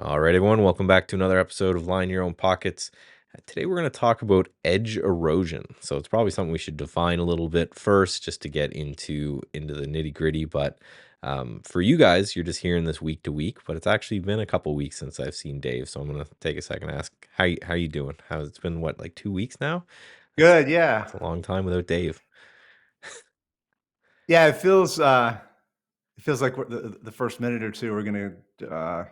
All right, everyone, welcome back to another episode of Line Your Own Pockets. Today, we're going to talk about edge erosion. So, it's probably something we should define a little bit first, just to get into the nitty gritty. But for you guys, you're just hearing this week to week, but it's actually been a couple weeks since I've seen Dave. So, I'm going to take a second to ask how you doing? How it's been? What, like 2 weeks now? That's Good, yeah. that's a long time without Dave. Yeah, it feels like the first minute or two we're gonna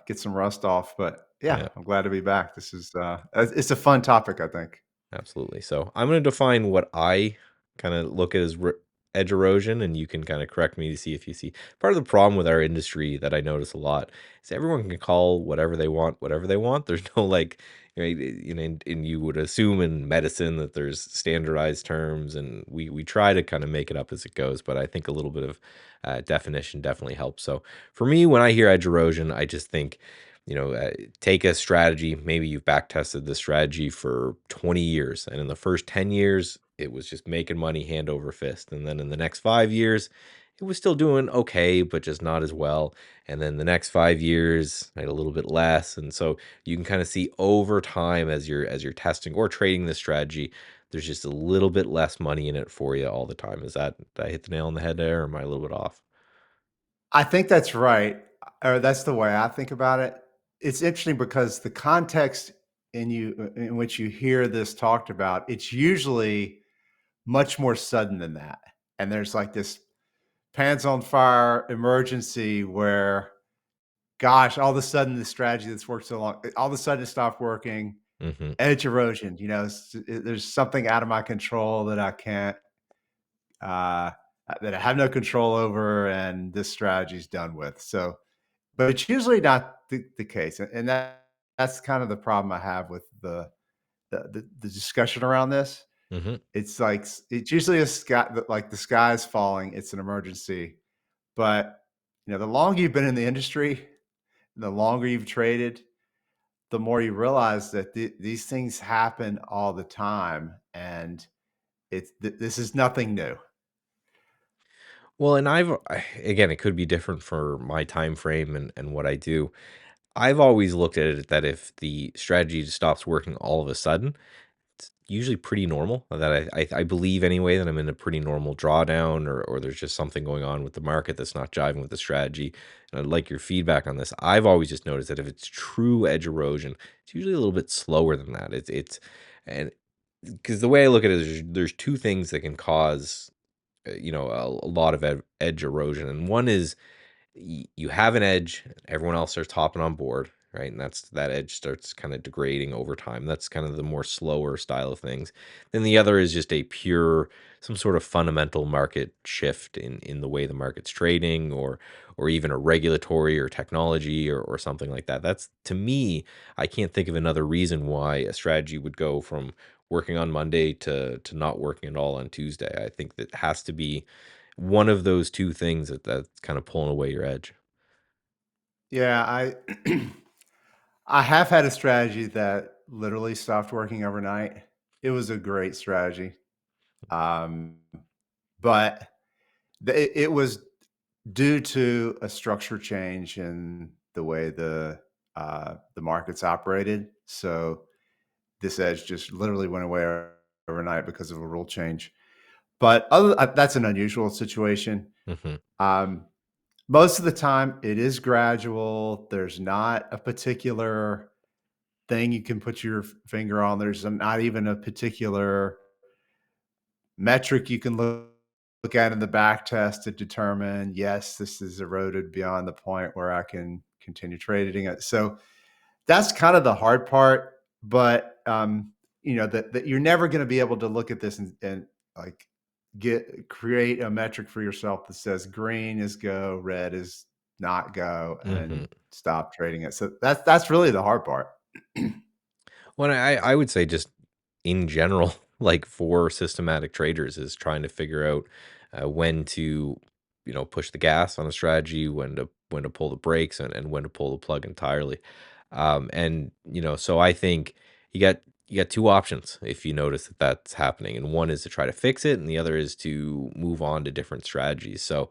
get some rust off, but yeah, Yeah. I'm glad to be back. This is it's a fun topic, I think. Absolutely. So I'm going to define what I kind of look at as edge erosion, and you can kind of correct me to see if you see part of the problem with our industry that I notice a lot is everyone can call whatever they want, whatever they want. There's no like, and you would assume in medicine that there's standardized terms, and we try to kind of make it up as it goes. But I think a little bit of definition definitely helps. So for me, when I hear edge erosion, I just think take a strategy. Maybe you've back tested the strategy for 20 years, and in the first 10 years, it was just making money hand over fist. And then in the next 5 years, it was still doing okay, but just not as well. And then the next 5 years, a little bit less. And so you can kind of see over time as you're testing or trading this strategy, there's just a little bit less money in it for you all the time. Did I hit the nail on the head there, or am I a little bit off? I think that's right, or that's the way I think about it. It's interesting because the context in which you hear this talked about, it's usually much more sudden than that. And there's like this pants on fire emergency where, gosh, all of a sudden the strategy that's worked so long, all of a sudden it stopped working. Hmm. Edge erosion, there's something out of my control that I can't, uh, that I have no control over, and this strategy is done with. So, but it's usually not the case, and that's kind of the problem I have with the discussion around this. Hmm. It's like it's usually a sky like the sky is falling. It's an emergency, but the longer you've been in the industry, the longer you've traded, the more you realize that these things happen all the time, and this is nothing new. Well, and again, it could be different for my time frame and what I do. I've always looked at it that if the strategy just stops working all of a sudden, it's usually pretty normal. That I believe anyway that I'm in a pretty normal drawdown, or there's just something going on with the market that's not jiving with the strategy. And I'd like your feedback on this. I've always just noticed that if it's true edge erosion, it's usually a little bit slower than that. And because the way I look at it is there's two things that can cause a lot of edge erosion, and one is you have an edge, everyone else starts hopping on board, right? And that edge starts kind of degrading over time. That's kind of the more slower style of things. Then the other is just a pure, some sort of fundamental market shift in the way the market's trading, or even a regulatory or technology, or something like that. That's, to me, I can't think of another reason why a strategy would go from working on Monday to not working at all on Tuesday. I think that has to be one of those two things that's kind of pulling away your edge. Yeah, I I have had a strategy that literally stopped working overnight. It was a great strategy, um, but it was due to a structure change in the way the markets operated. So this edge just literally went away overnight because of a rule change. But that's an unusual situation. Hmm. Um, Most of the time, it is gradual. There's not a particular thing you can put your finger on. There's not even a particular metric you can look at in the back test to determine, yes, this is eroded beyond the point where I can continue trading it. So that's kind of the hard part. But that you're never going to be able to look at this and like create a metric for yourself that says green is go, red is not go, Hmm. and stop trading it. So that's really the hard part. Well, I would say just in general, like for systematic traders, is trying to figure out when to, push the gas on a strategy, when to pull the brakes, and when to pull the plug entirely. And so I think you got two options if you notice that that's happening, and one is to try to fix it, and the other is to move on to different strategies. So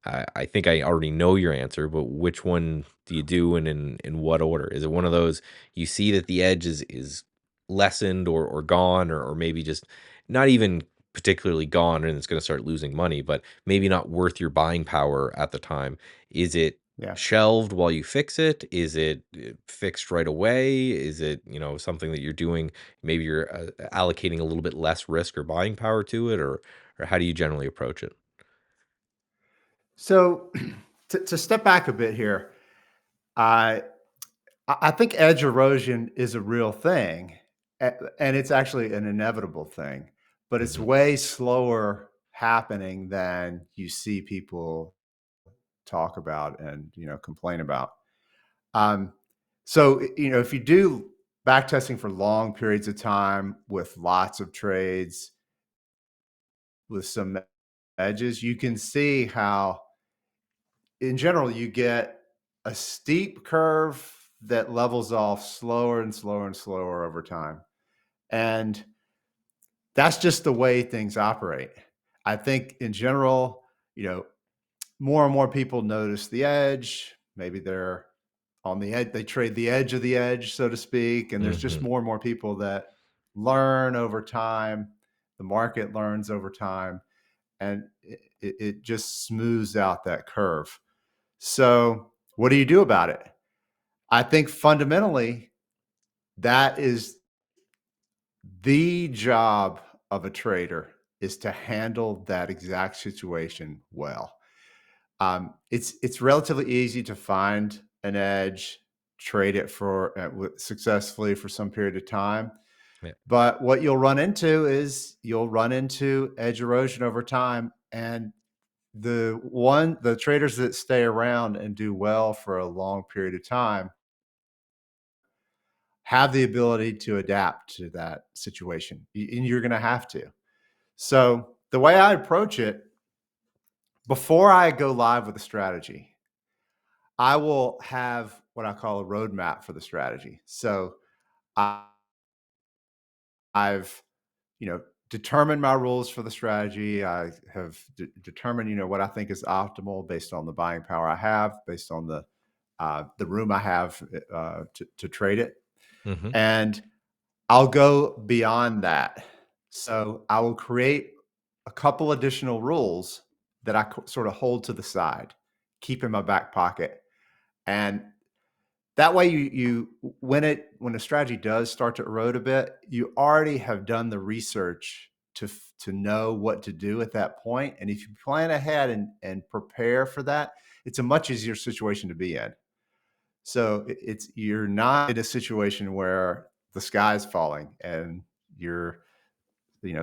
I think I already know your answer, but which one do you do and in what order? Is it one of those you see that the edge is lessened or gone or maybe just not even particularly gone and it's going to start losing money, but maybe not worth your buying power at the time? Is it Yeah. shelved while you fix it? Is it fixed right away? Is it, something that you're doing, maybe you're allocating a little bit less risk or buying power to it, or how do you generally approach it? So to step back a bit here, I I think edge erosion is a real thing, and it's actually an inevitable thing, but it's Mhm. way slower happening than you see people talk about and complain about. Um, so if you do back testing for long periods of time with lots of trades with some edges, you can see how in general you get a steep curve that levels off slower and slower and slower over time. And that's just the way things operate. I think in general, you know, more and more people notice the edge. Maybe they're on the edge, they trade the edge of the edge, so to speak. And there's just Mhm. more and more people that learn over time. The market learns over time, and it just smooths out that curve. So, what do you do about it? I think fundamentally, that is the job of a trader is to handle that exact situation well. It's relatively easy to find an edge, trade it for successfully for some period of time. Yeah. But what you'll run into is you'll run into edge erosion over time, and the traders that stay around and do well for a long period of time have the ability to adapt to that situation, and you're going to have to. So the way I approach it before I go live with a strategy, I will have what I call a roadmap for the strategy. So I, I've determined my rules for the strategy. I have determined what I think is optimal based on the buying power I have, based on the room I have to trade it, Mhm. and I'll go beyond that. So I will create a couple additional rules that I sort of hold to the side, keep in my back pocket. And that way you when a strategy does start to erode a bit, you already have done the research to know what to do at that point. And if you plan ahead and prepare for that, it's a much easier situation to be in. So it's you're not in a situation where the sky's falling and your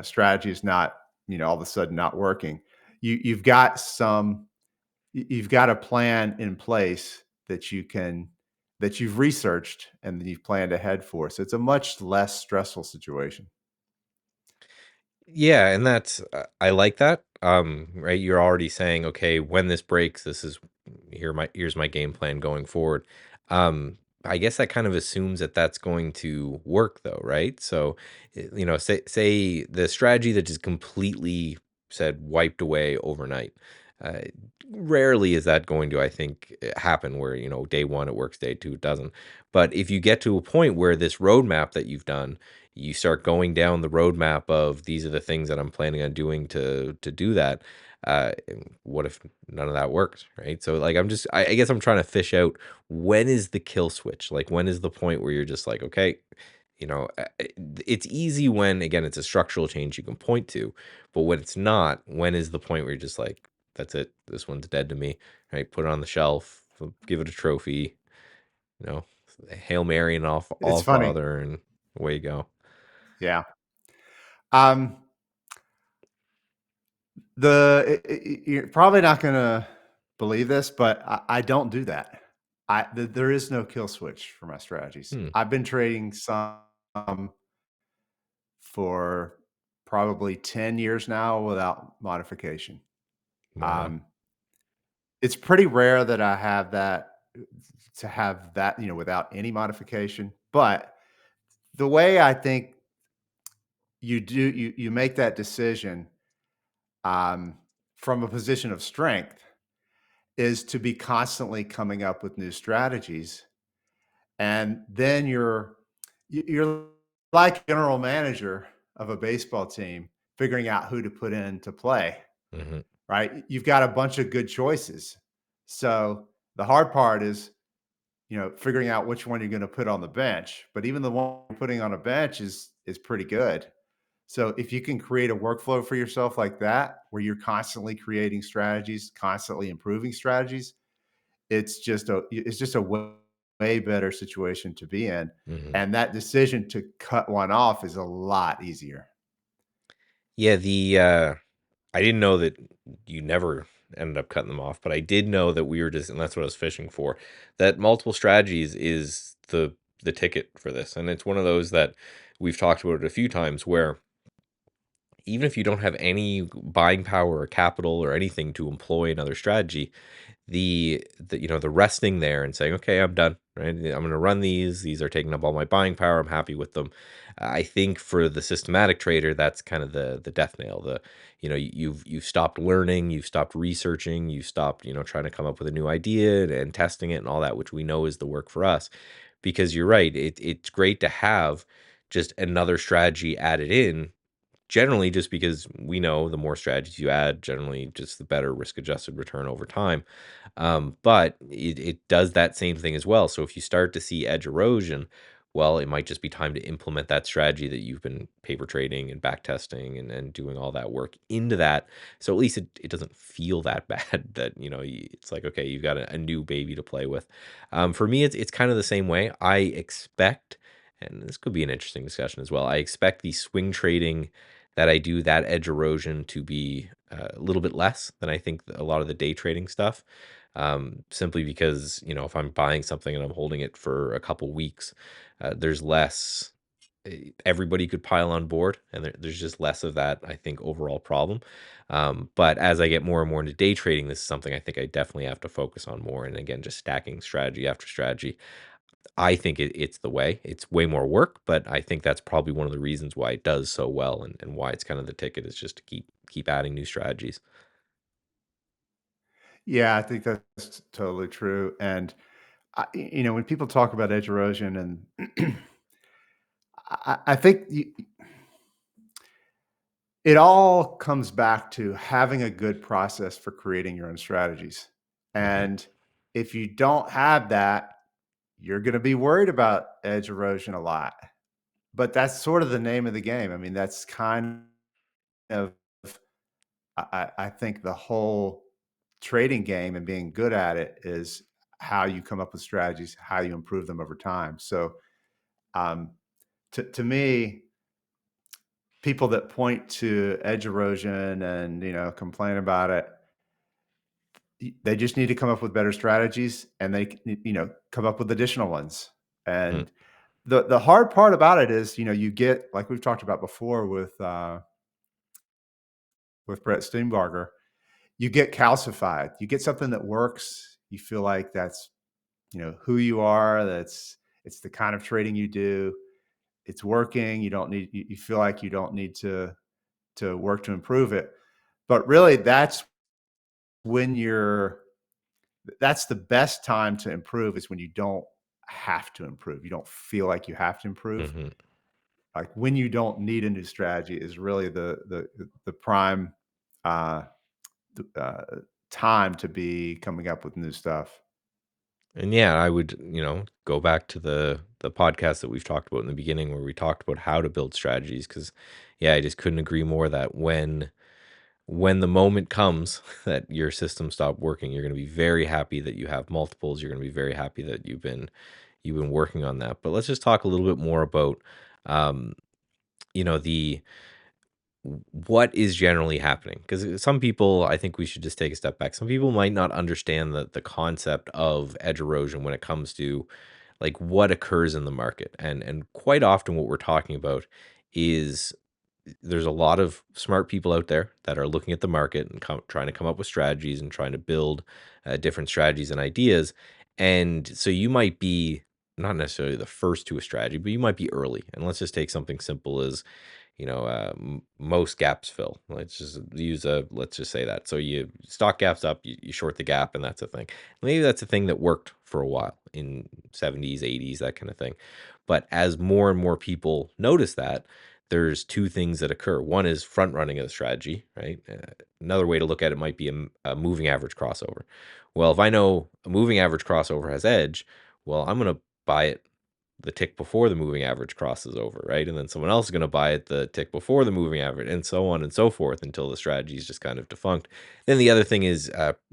strategy is not all of a sudden not working. You've got you've got a plan in place that you've researched and that you've planned ahead for. So it's a much less stressful situation. Yeah, and that's I like that. Right, you're already saying, okay, when this breaks, this is here's my game plan going forward. I guess that kind of assumes that that's going to work, though, right? So, say the strategy that just completely said wiped away overnight. Uh, Rarely is that going to, I think, happen where day one it works, day two it doesn't. But if you get to a point where this roadmap that you've done, you start going down the roadmap of these are the things that I'm planning on doing to do that. And what if none of that works, right? So like I guess I'm trying to fish out when is the kill switch? Like when is the point where you're just like, okay, it's easy when again it's a structural change you can point to, but when it's not, when is the point where you're just like, that's it, this one's dead to me, right? Put it on the shelf, give it a trophy, you know, Hail Mary and It's all funny. Father, and away you go. Yeah. Um, you're probably not going to believe this, but I don't do that. There is no kill switch for my strategies. Hmm. I've been trading some for probably 10 years now without modification. Wow. Um, it's pretty rare that I have that to have that, without any modification. But the way I think you make that decision um, from a position of strength. is to be constantly coming up with new strategies, and then you're like general manager of a baseball team figuring out who to put in to play, Mhm. right? You've got a bunch of good choices. So the hard part is, figuring out which one you're going to put on the bench. But even the one you're putting on a bench is pretty good. So if you can create a workflow for yourself like that, where you're constantly creating strategies, constantly improving strategies, it's just a way better situation to be in. Mhm. And that decision to cut one off is a lot easier. Yeah, I didn't know that you never ended up cutting them off, but I did know that we were just, and that's what I was fishing for, that multiple strategies is the ticket for this. And it's one of those that we've talked about it a few times where even if you don't have any buying power or capital or anything to employ another strategy, the resting there and saying, okay, I'm done, right? I'm going to run these are taking up all my buying power, I'm happy with them. I think for the systematic trader, that's kind of the death nail. You've stopped learning, you've stopped researching, you've stopped trying to come up with a new idea and testing it and all that, which we know is the work for us. Because you're right, it's great to have just another strategy added in, generally just because we know the more strategies you add, generally just the better risk adjusted return over time. But it does that same thing as well. So if you start to see edge erosion, well, it might just be time to implement that strategy that you've been paper trading and back testing and doing all that work into that. So at least it doesn't feel that bad that, it's like, okay, you've got a new baby to play with. For me, it's kind of the same way. I expect, and this could be an interesting discussion as well, I expect the swing trading that I do, that edge erosion, to be a little bit less than I think a lot of the day trading stuff. Simply because if I'm buying something and I'm holding it for a couple weeks, there's less. Everybody could pile on board, and there's just less of that, I think, overall problem. But as I get more and more into day trading, this is something I think I definitely have to focus on more. And again, just stacking strategy after strategy. I think it's the way. It's way more work, but I think that's probably one of the reasons why it does so well, and why it's kind of the ticket is just to keep adding new strategies. Yeah, I think that's totally true. And when people talk about edge erosion, and I think it all comes back to having a good process for creating your own strategies. Hmm. And if you don't have that, you're going to be worried about edge erosion a lot. But that's sort of the name of the game. I mean, that's kind of, I think, the whole trading game, and being good at it is how you come up with strategies, how you improve them over time. So, um, to me, people that point to edge erosion and complain about it, they just need to come up with better strategies, and they come up with additional ones. Hmm. And the hard part about it is, you get, like we've talked about before with Brett Steenbarger, you get calcified. You get something that works. You feel like that's who you are. It's the kind of trading you do. It's working. You feel like you don't need to work to improve it. But really, when you're that's the best time to improve, is when you don't have to improve. You don't feel like you have to improve. Hmm. Like, when you don't need a new strategy is really the prime uh, uh, time to be coming up with new stuff. And yeah, I would, go back to the podcast that we've talked about in the beginning where we talked about how to build strategies. Because yeah, I just couldn't agree more that when the moment comes that your system stopped working, you're going to be very happy that you have multiples. You're going to be very happy that you've been working on that. But let's just talk a little bit more about um, the what is generally happening, because some people, I think we should just take a step back. Some people might not understand the concept of edge erosion when it comes to like what occurs in the market, and quite often what we're talking about is there's a lot of smart people out there that are looking at the market and trying to come up with strategies and trying to build different strategies and ideas. And so you might be not necessarily the first to a strategy, but you might be early. And let's just take something simple as most gaps fill. Let's just say that. So you stock gaps up, you short the gap, and that's a thing. Maybe that's a thing that worked for a while in 70s, 80s, that kind of thing. But as more and more people notice that, there's two things that occur. One is front running of the strategy, right? Another way to look at it might be a moving average crossover. Well, if I know a moving average crossover has edge, well, I'm going to buy it the tick before the moving average crosses over, right? And then someone else is going to buy it the tick before the moving average, and so on and so forth until the strategy is just kind of defunct. Then the other thing is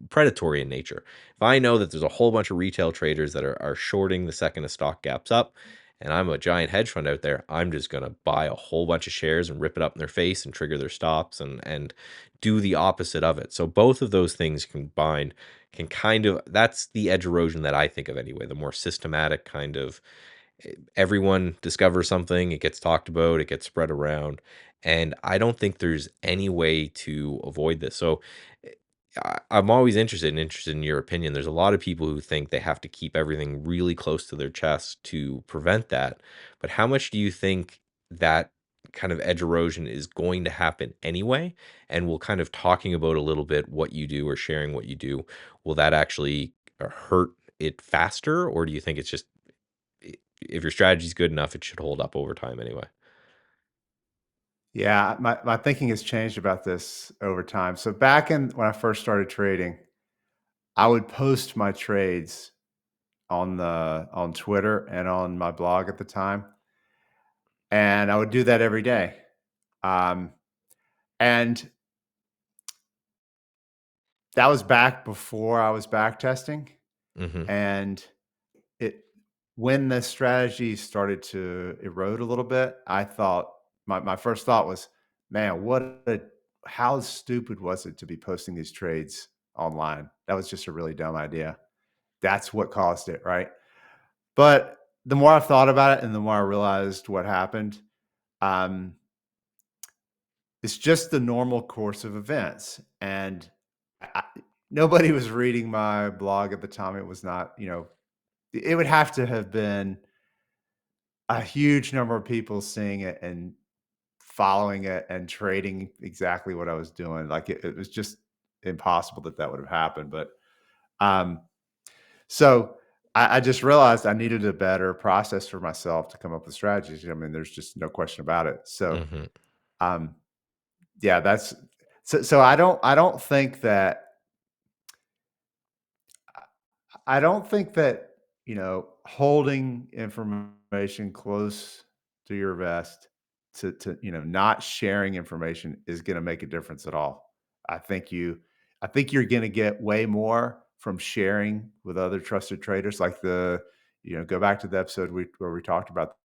predatory in nature. If I know that there's a whole bunch of retail traders that are shorting the second a stock gaps up, and I'm a giant hedge fund out there, I'm just going to buy a whole bunch of shares and rip it up in their face and trigger their stops and do the opposite of it. So both of those things combined can kind of, that's the edge erosion that I think of anyway, the more systematic kind of everyone discovers something, it gets talked about, it gets spread around, and I don't think there's any way to avoid this. So I'm always interested in your opinion. There's a lot of people who think they have to keep everything really close to their chest to prevent that. But how much do you think that kind of edge erosion is going to happen anyway? And we'll kind of talking about a little bit what you do or sharing what you do, will that actually hurt it faster, or do you think it's just if your strategy is good enough, it should hold up over time anyway? Yeah, my thinking has changed about this over time. So back in when I first started trading, I would post my trades on Twitter and on my blog at the time, and I would do that every day. Um, and that was back before I was back testing, Mhm, and it when the strategy started to erode a little bit, I thought my first thought was, "Man, what a how stupid was it to be posting these trades online? That was just a really dumb idea." That's what caused it, right? But the more I've thought about it and the more I realized what happened, um, it's just the normal course of events. And nobody was reading my blog at the time. It was not, it would have to have been a huge number of people seeing it and following it and trading exactly what I was doing. Like it was just impossible that that would have happened. But um, so I just realized I needed a better process for myself to come up with strategies. I mean, there's just no question about it. So mhm, um, yeah, that's so I don't think that I don't think that, holding information close to your vest to not sharing information is going to make a difference at all. I think you I think you're going to get way more from sharing with other trusted traders like go back to the episode where we talked about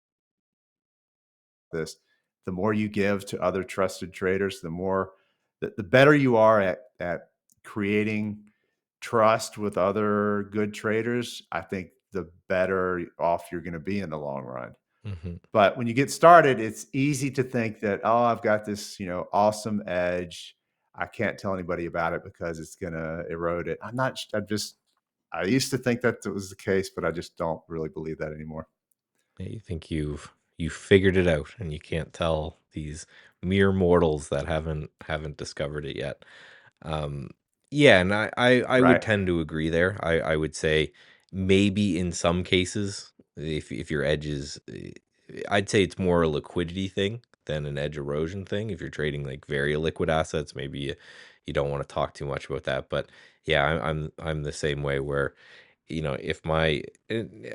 this. The more you give to other trusted traders, the better you are at creating trust with other good traders, I think the better off you're going to be in the long run. mhm. But when you get started, it's easy to think that, oh, I've got this, awesome edge. I can't tell anybody about it because it's going to erode it. I used to think that was the case, but I just don't really believe that anymore. Yeah, you think you've figured it out, and you can't tell these mere mortals that haven't discovered it yet. Um, yeah, and I would Right. tend to agree there. I would say maybe in some cases, if your edge is, I'd say it's more a liquidity thing than an edge erosion thing. If you're trading like very liquid assets, maybe you don't want to talk too much about that. But yeah, I'm the same way where if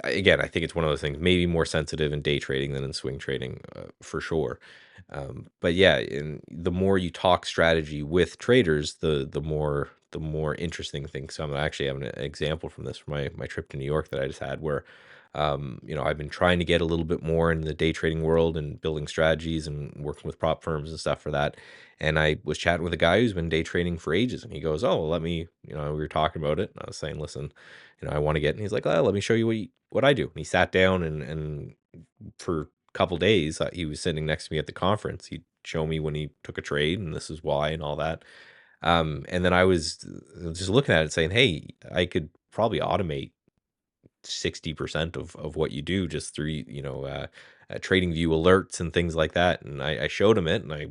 again, I think it's one of those things, maybe more sensitive in day trading than in swing trading, for sure. But yeah, and the more you talk strategy with traders, the more interesting things. So I'm actually having an example from this from my trip to New York that I just had, where I've been trying to get a little bit more in the day trading world and building strategies and working with prop firms and stuff for that. And I was chatting with a guy who's been day trading for ages, and he goes, "Oh, well, let me," we were talking about it, and I was saying, "Listen, I want to get," and he's like, "Oh, let me show you what I do." And he sat down and for a couple days, he was sitting next to me at the conference. He'd show me when he took a trade, and this is why, and all that. And then I was just looking at it saying, "Hey, I could probably automate 60% of what you do just through, trading view alerts and things like that. And I showed him it, and I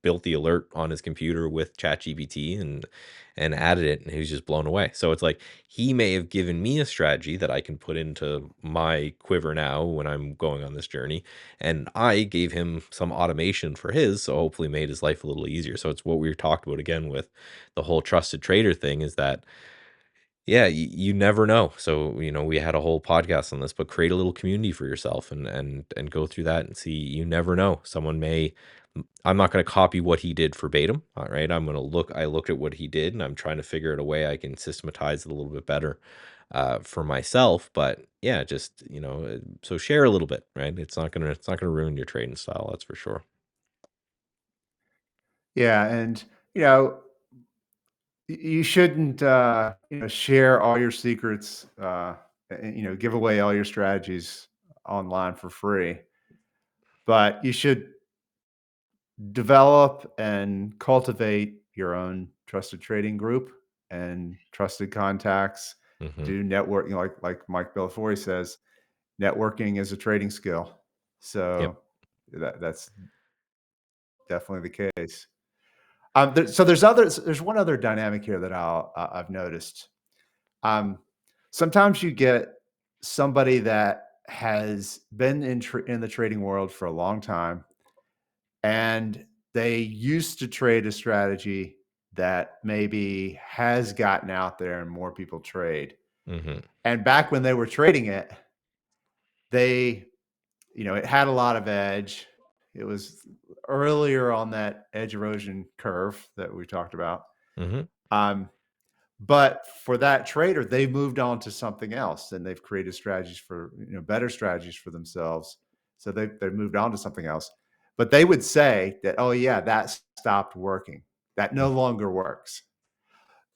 built the alert on his computer with ChatGPT and added it, and he was just blown away. So it's like he may have given me a strategy that I can put into my quiver now when I'm going on this journey, and I gave him some automation for his, so hopefully made his life a little easier. So it's what we talked about again with the whole trusted trader thing, is that yeah, you never know. So, we had a whole podcast on this, but create a little community for yourself and go through that and see. You never know. Someone may. I'm not going to copy what he did verbatim. All right, I'm going to look. I looked at what he did, and I'm trying to figure out a way I can systematize it a little bit better for myself. But yeah, just so share a little bit, right? It's not gonna ruin your trading style. That's for sure. Yeah, and, you know, you shouldn't, share all your secrets, and, give away all your strategies online for free, but you should develop and cultivate your own trusted trading group and trusted contacts. Hmm. Do network, like Mike Belfiore says, networking is a trading skill. Yep. So that's definitely the case. So there's one other dynamic here that I've noticed. Um, Sometimes you get somebody that has been in the trading world for a long time, and they used to trade a strategy that maybe has gotten out there and more people trade. Hmm. And back when they were trading it, they, it had a lot of edge. It was earlier on that edge erosion curve that we talked about. Hmm. Um, But for that trader, they moved on to something else, and they've created strategies for, better strategies for themselves. So they moved on to something else. But they would say that, oh yeah, that stopped working. That no longer works.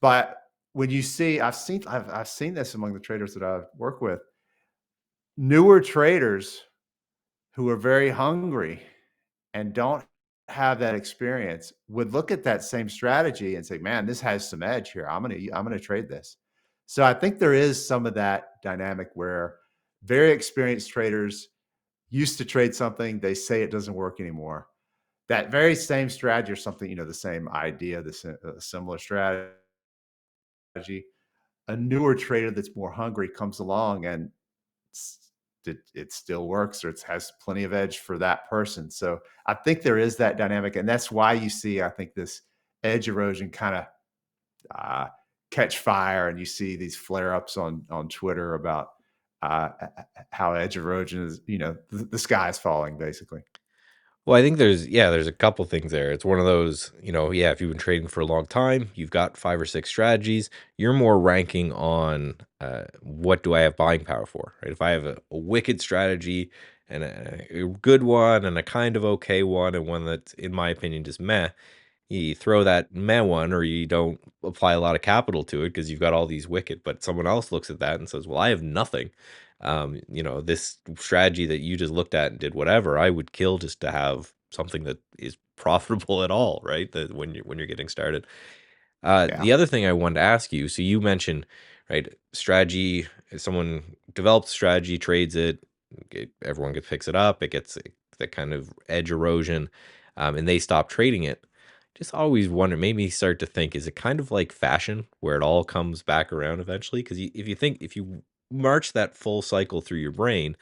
But when you see, I've seen this among the traders that I work with, newer traders who are very hungry and don't have that experience would look at that same strategy and say, "Man, this has some edge here. I'm gonna trade this." So I think there is some of that dynamic where very experienced traders used to trade something, they say it doesn't work anymore. That very same strategy or something, the same idea, similar strategy, a newer trader that's more hungry comes along and it still works, or it has plenty of edge for that person. So I think there is that dynamic, and that's why you see, I think, this edge erosion kind of uh, catch fire, and you see these flare ups on Twitter about how edge erosion is, the sky is falling, basically. Well, I think there's a couple things there. It's one of those, yeah, if you've been trading for a long time, you've got 5 or 6 strategies, you're more ranking on what do I have buying power for, right? If I have a wicked strategy and a good one and a kind of okay one and one that's, in my opinion, just meh, you throw that meh one, or you don't apply a lot of capital to it because you've got all these wicked. But someone else looks at that and says, well, I have nothing. This strategy that you just looked at and did whatever, I would kill just to have something that is profitable at all, right? That when you're getting started. Yeah. The other thing I wanted to ask you, so you mentioned, right, strategy, someone develops strategy, trades it, everyone picks it up, it gets that kind of edge erosion, and they stop trading it. Just always wonder, made me start to think, is it kind of like fashion where it all comes back around eventually? Because if you march that full cycle through your brain,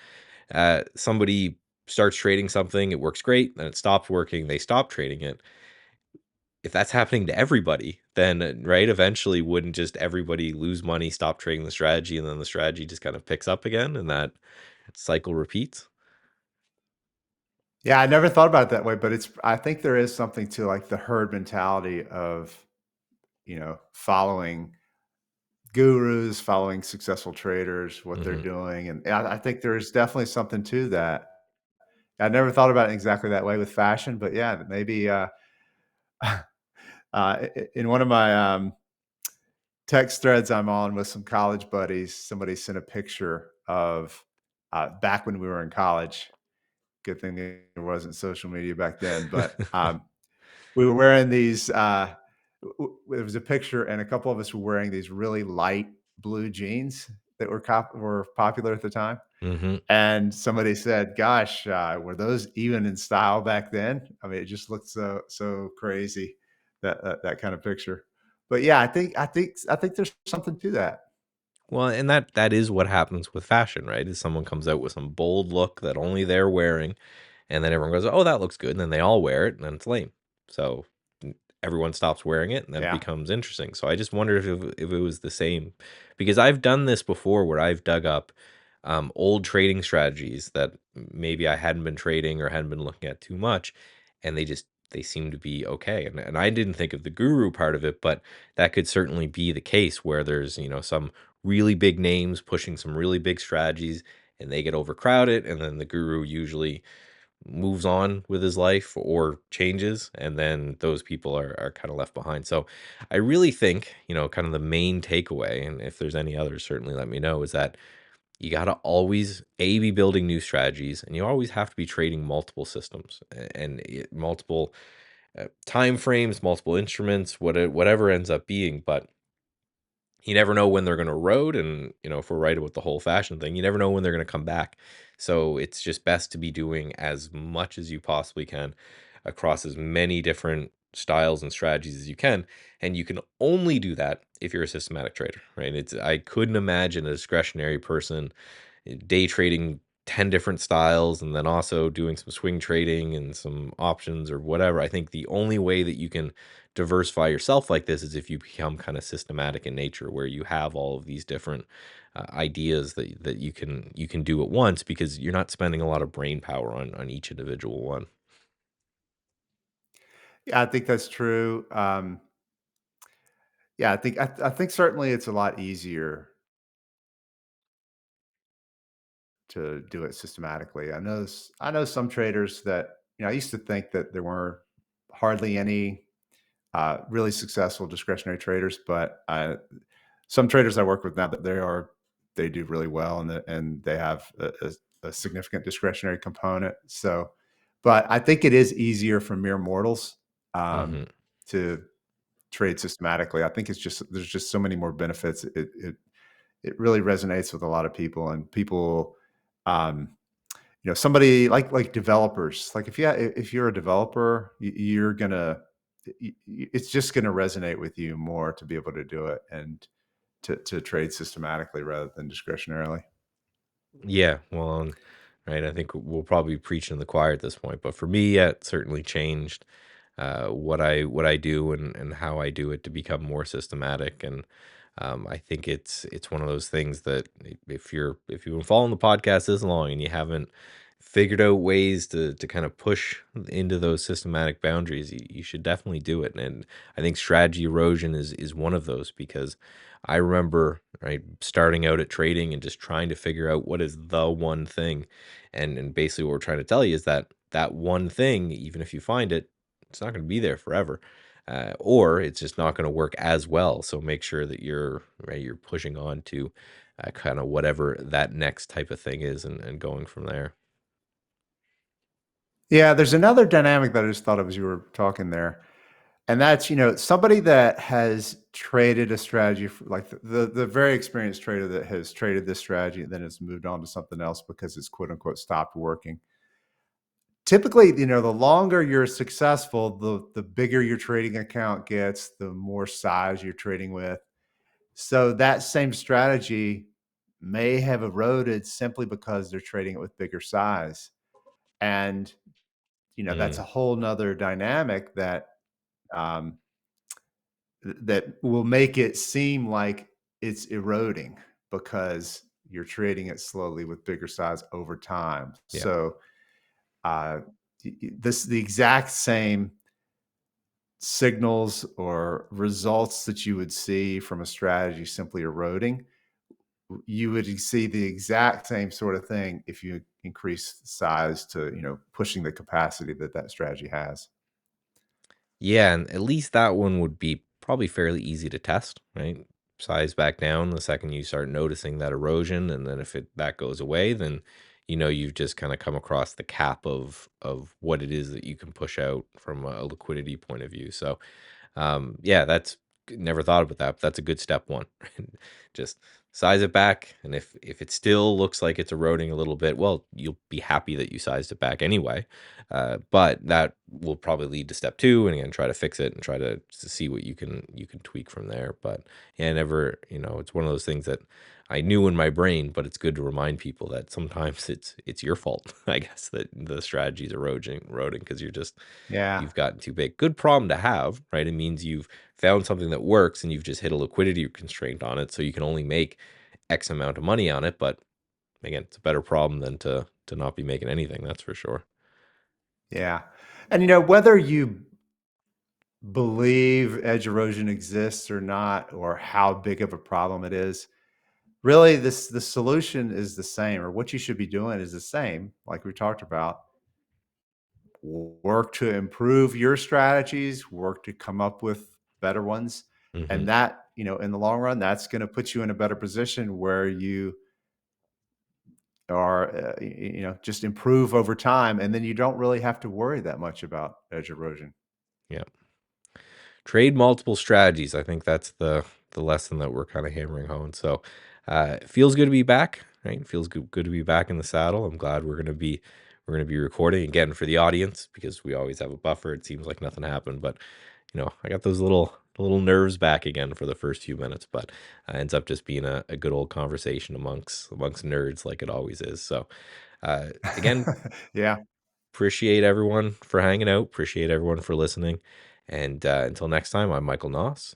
somebody starts trading something, it works great, then it stops working, they stop trading it. If that's happening to everybody, then right, eventually wouldn't just everybody lose money, stop trading the strategy, and then the strategy just kind of picks up again, and that cycle repeats? Yeah, I never thought about it that way, but I think there is something to like the herd mentality of, following gurus, following successful traders, what they're Hmm. doing. And I think there's definitely something to that. I never thought about it exactly that way with fashion, but yeah, maybe in one of my text threads I'm on with some college buddies, somebody sent a picture of back when we were in college. Good thing there wasn't social media back then, but we were wearing these. There was a picture, and a couple of us were wearing these really light blue jeans, that were popular at the time, Mhm. and somebody said, "Gosh, were those even in style back then?" I mean, it just looked so crazy, that kind of picture. But yeah, I think there's something to that. Well, and that is what happens with fashion, right? Is someone comes out with some bold look that only they're wearing, and then everyone goes, "Oh, that looks good," and then they all wear it, and then it's lame. So everyone stops wearing it, and then it Yeah. becomes interesting. So I just wondered if it was the same, because I've done this before, where I've dug up old trading strategies that maybe I hadn't been trading or hadn't been looking at too much, and they seem to be okay. And I didn't think of the guru part of it, but that could certainly be the case where there's some really big names pushing some really big strategies, and they get overcrowded, and then the guru usually moves on with his life or changes, and then those people are kind of left behind. So I really think, kind of the main takeaway, and if there's any others, certainly let me know, is that you got to always be building new strategies, and you always have to be trading multiple systems and multiple time frames, multiple instruments, whatever ends up being. But you never know when they're going to erode, and if we're right about the whole fashion thing, you never know when they're going to come back. So it's just best to be doing as much as you possibly can across as many different styles and strategies as you can, and you can only do that if you're a systematic trader, right? It's I couldn't imagine a discretionary person day trading 10 different styles and then also doing some swing trading and some options or whatever. I think the only way that you can diversify yourself like this is if you become kind of systematic in nature, where you have all of these different ideas that you can do at once, because you're not spending a lot of brain power on each individual one. Yeah, I think that's true. Yeah, I think certainly it's a lot easier to do it systematically. I know some traders that I used to think that there were hardly any really successful discretionary traders, but some traders I work with now that they do really well, and they have a significant discretionary component. So, but I think it is easier for mere mortals Hmm. to trade systematically. I think there's just so many more benefits. It really resonates with a lot of people, and people, um, somebody like developers. Like if you're a developer, you're gonna it's just gonna resonate with you more to be able to do it and to trade systematically rather than discretionarily. Yeah, well, right. I think we'll probably be preaching to the choir at this point, but for me, yeah, it certainly changed what I do and how I do it to become more systematic. And I think it's one of those things that if you've been following the podcast this long and you haven't figured out ways to kind of push into those systematic boundaries, you should definitely do it. And I think strategy erosion is one of those, because I remember, right, starting out at trading and just trying to figure out what is the one thing. And basically what we're trying to tell you is that that one thing, even if you find it, it's not going to be there forever, or it's just not going to work as well. So make sure that you're pushing on to kind of whatever that next type of thing is, and going from there. Yeah, there's another dynamic that I just thought of as you were talking there, and that's somebody that has traded a strategy for, like the very experienced trader that has traded this strategy and then has moved on to something else because it's quote unquote stopped working. Typically, the longer you're successful, the bigger your trading account gets, the more size you're trading with. So that same strategy may have eroded simply because they're trading it with bigger size. And, that's a Mm, whole nother dynamic um, that will make it seem like it's eroding because you're trading it slowly with bigger size over time. yeah. So uh, the exact same signals or results that you would see from a strategy simply eroding, you would see the exact same sort of thing if you increase size to, pushing the capacity that strategy has. Yeah, and at least that one would be probably fairly easy to test, right? Size back down the second you start noticing that erosion, and then if that goes away, then you've just kind of come across the cap of what it is that you can push out from a liquidity point of view. So, yeah, that's never thought about that, but that's a good step one. Just size it back, and if it still looks like it's eroding a little bit, well, you'll be happy that you sized it back anyway. But that will probably lead to step 2, and again, try to fix it and try to see what you can tweak from there. But yeah, never, it's one of those things that I knew in my brain, but it's good to remind people that sometimes it's your fault, I guess, that the strategy is eroding because Yeah. you've gotten too big. Good problem to have, right? It means you've found something that works and you've just hit a liquidity constraint on it, so you can only make X amount of money on it. But again, it's a better problem than to not be making anything. That's for sure. Yeah. And whether you believe edge erosion exists or not, or how big of a problem it is, really the solution is the same, or what you should be doing is the same, like we talked about. Work to improve your strategies, work to come up with better ones. Hmm. And that, in the long run, that's going to put you in a better position where you are, just improve over time. And then you don't really have to worry that much about edge erosion. Yeah. Trade multiple strategies. I think that's the lesson that we're kind of hammering home. So it feels good to be back, right? It feels good to be back in the saddle. I'm glad we're gonna be recording again for the audience because we always have a buffer. It seems like nothing happened, but I got those little nerves back again for the first few minutes, but ends up just being a good old conversation amongst nerds like it always is. So again, Yeah. appreciate everyone for hanging out. Appreciate everyone for listening. And until next time, I'm Michael Noss.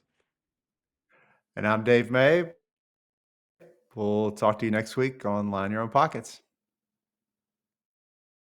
And I'm Dave May. We'll talk to you next week on Line Your Own Pockets.